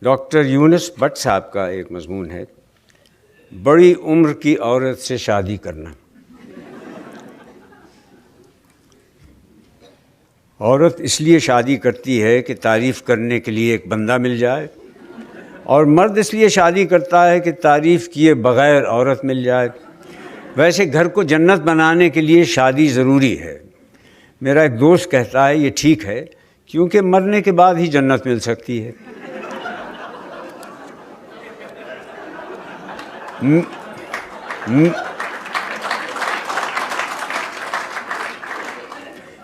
Doctor Yunus but صاحب کا ایک مضمون ہے، بڑی عمر کی عورت سے شادی کرنا۔ عورت اس لیے شادی کرتی ہے کہ تعریف کرنے کے لیے ایک بندہ مل جائے، اور مرد اس لیے شادی کرتا ہے کہ تعریف کیے بغیر عورت مل جائے۔ ویسے گھر کو جنت بنانے کے لیے شادی ضروری ہے۔ میرا ایک دوست کہتا ہے یہ ٹھیک ہے کیونکہ مرنے کے بعد ہی جنت مل سکتی ہے۔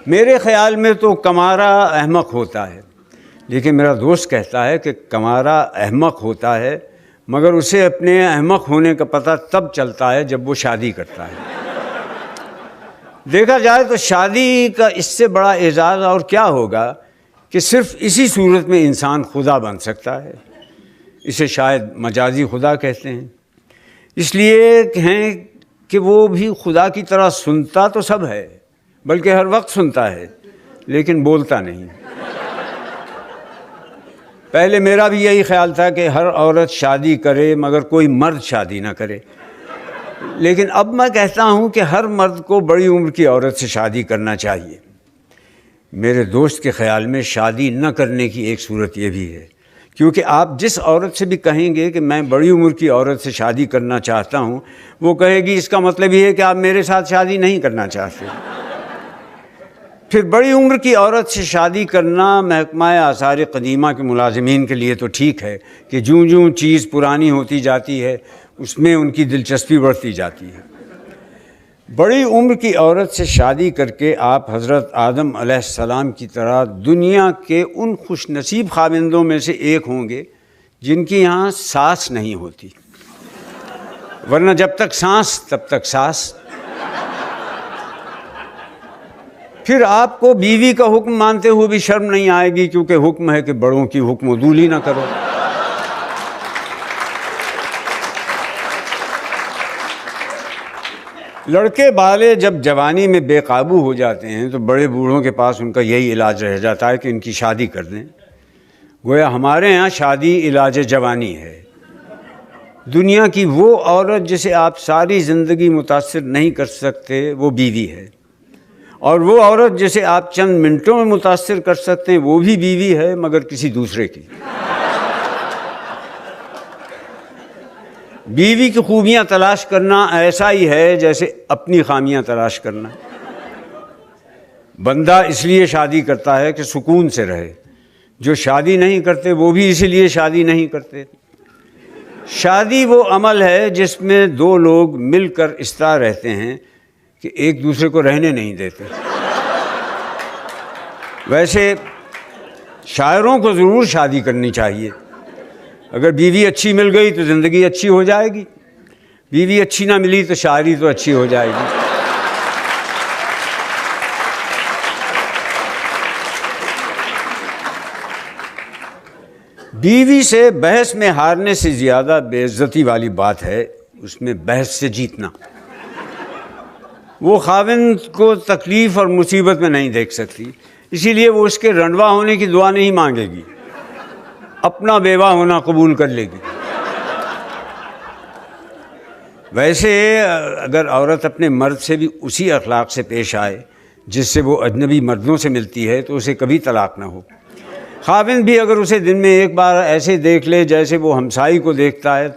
میرے خیال میں تو کمارا احمق ہوتا ہے، لیکن میرا دوست کہتا ہے کہ کمارا احمق ہوتا ہے مگر اسے اپنے احمق ہونے کا پتہ تب چلتا ہے جب وہ شادی کرتا ہے۔ دیکھا جائے تو شادی کا اس سے بڑا اعزاز اور کیا ہوگا کہ صرف اسی صورت میں انسان خدا بن سکتا ہے۔ اسے شاید مجازی خدا کہتے ہیں، اس لیے ہیں کہ وہ بھی خدا کی طرح سنتا تو سب ہے، بلکہ ہر وقت سنتا ہے لیکن بولتا نہیں۔ پہلے میرا بھی یہی خیال تھا کہ ہر عورت شادی کرے مگر کوئی مرد شادی نہ کرے، لیکن اب میں کہتا ہوں کہ ہر مرد کو بڑی عمر کی عورت سے شادی کرنا چاہیے۔ میرے دوست کے خیال میں شادی نہ کرنے کی ایک صورت یہ بھی ہے، کیونکہ آپ جس عورت سے بھی کہیں گے کہ میں بڑی عمر کی عورت سے شادی کرنا چاہتا ہوں، وہ کہے گی اس کا مطلب یہ ہے کہ آپ میرے ساتھ شادی نہیں کرنا چاہتے۔ پھر بڑی عمر کی عورت سے شادی کرنا محکمہ آثار قدیمہ کے ملازمین کے لیے تو ٹھیک ہے کہ جوں جوں چیز پرانی ہوتی جاتی ہے اس میں ان کی دلچسپی بڑھتی جاتی ہے۔ بڑی عمر کی عورت سے شادی کر کے آپ حضرت آدم علیہ السلام کی طرح دنیا کے ان خوش نصیب خاوندوں میں سے ایک ہوں گے جن کی یہاں ساس نہیں ہوتی، ورنہ جب تک سانس تب تک ساس۔ پھر آپ کو بیوی کا حکم مانتے ہوئے بھی شرم نہیں آئے گی، کیونکہ حکم ہے کہ بڑوں کی حکم عدولی نہ کرو۔ لڑکے بالے جب جوانی میں بے قابو ہو جاتے ہیں تو بڑے بوڑھوں کے پاس ان کا یہی علاج رہ جاتا ہے کہ ان کی شادی کر دیں۔ گویا ہمارے ہاں شادی علاج جوانی ہے۔ دنیا کی وہ عورت جسے آپ ساری زندگی متاثر نہیں کر سکتے وہ بیوی ہے، اور وہ عورت جسے آپ چند منٹوں میں متاثر کر سکتے ہیں وہ بھی بیوی ہے، مگر کسی دوسرے کی۔ بیوی کی خوبیاں تلاش کرنا ایسا ہی ہے جیسے اپنی خامیاں تلاش کرنا۔ بندہ اس لیے شادی کرتا ہے کہ سکون سے رہے، جو شادی نہیں کرتے وہ بھی اسی لیے شادی نہیں کرتے۔ شادی وہ عمل ہے جس میں دو لوگ مل کر اس طرح رہتے ہیں کہ ایک دوسرے کو رہنے نہیں دیتے۔ ویسے شاعروں کو ضرور شادی کرنی چاہیے۔ اگر بیوی اچھی مل گئی تو زندگی اچھی ہو جائے گی، بیوی اچھی نہ ملی تو شاعری تو اچھی ہو جائے گی۔ بیوی سے بحث میں ہارنے سے زیادہ بے عزتی والی بات ہے اس میں بحث سے جیتنا۔ وہ خاوند کو تکلیف اور مصیبت میں نہیں دیکھ سکتی، اسی لیے وہ اس کے رنڈوا ہونے کی دعا نہیں مانگے گی، اپنا بیوہ ہونا قبول کر لے گی۔ ویسے اگر عورت اپنے مرد سے بھی اسی اخلاق سے پیش آئے جس سے وہ اجنبی مردوں سے ملتی ہے تو اسے کبھی طلاق نہ ہو۔ خاوند بھی اگر اسے دن میں ایک بار ایسے دیکھ لے جیسے وہ ہمسائی کو دیکھتا ہے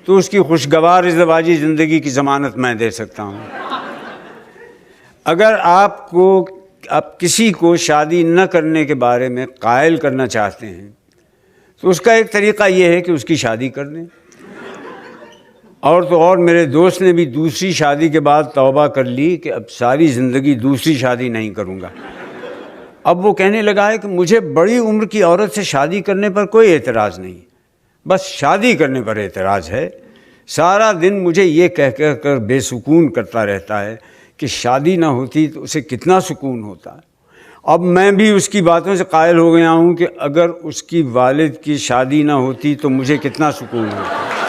تو اس کی خوشگوار ازدواجی زندگی کی ضمانت میں دے سکتا ہوں۔ اگر آپ کسی کو شادی نہ کرنے کے بارے میں قائل کرنا چاہتے ہیں تو اس کا ایک طریقہ یہ ہے کہ اس کی شادی کر دیں۔ اور تو اور میرے دوست نے بھی دوسری شادی کے بعد توبہ کر لی کہ اب ساری زندگی دوسری شادی نہیں کروں گا۔ اب وہ کہنے لگا ہے کہ مجھے بڑی عمر کی عورت سے شادی کرنے پر کوئی اعتراض نہیں، بس شادی کرنے پر اعتراض ہے۔ سارا دن مجھے یہ کہہ کر بے سکون کرتا رہتا ہے کہ شادی نہ ہوتی تو اسے کتنا سکون ہوتا۔ اب میں بھی اس کی باتوں سے قائل ہو گیا ہوں کہ اگر اس کی والد کی شادی نہ ہوتی تو مجھے کتنا سکون ہوتا۔